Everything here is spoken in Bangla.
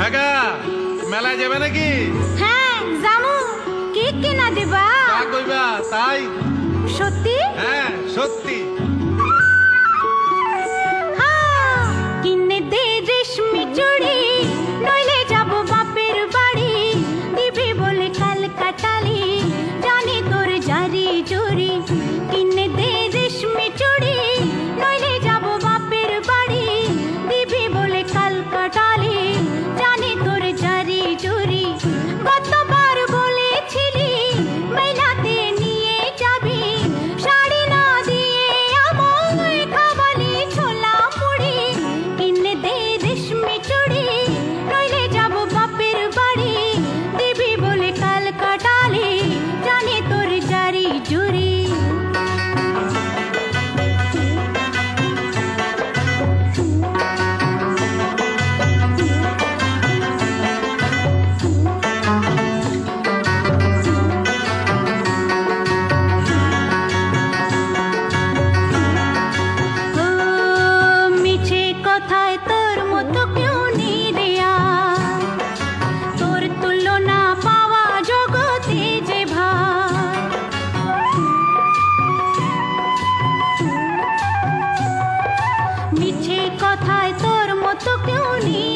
আগা মেলায় যাবে নাকি? হ্যাঁ জামু। কি কিনা দিবা? তা কইবা তাই? সত্যি? হ্যাঁ সত্যি। কিনে দে রেশমি চুড়ি, নইলে যাব বাপের বাড়ি। দিবি বলে কাল কাটালি, জানি তোর জারি জুরি। কিনে দে রেশমি চুড়ি, নইলে যাব বাপের বাড়ি। দিবি বলে কাল কাটালি, জানি তোর জারি জুরি। কতবার বলেছিলি মেলাতে নিয়ে যাবি, শাড়ি না দিয়ে আমায় খাওয়ালি ছোলা মুড়ি। কিনে দে রেশমি চুড়ি, নইলে যাব বাপের বাড়ি। দিবি বলে কাল কাটালি, জানি তোর জারি জুরি। ও মিছে কথায় তোর মতো কেউ নেই রে আর। তোর তুলনা পাওয়া জগতে যে ভার। মিছে কথায় তোর মতো কেউ নেই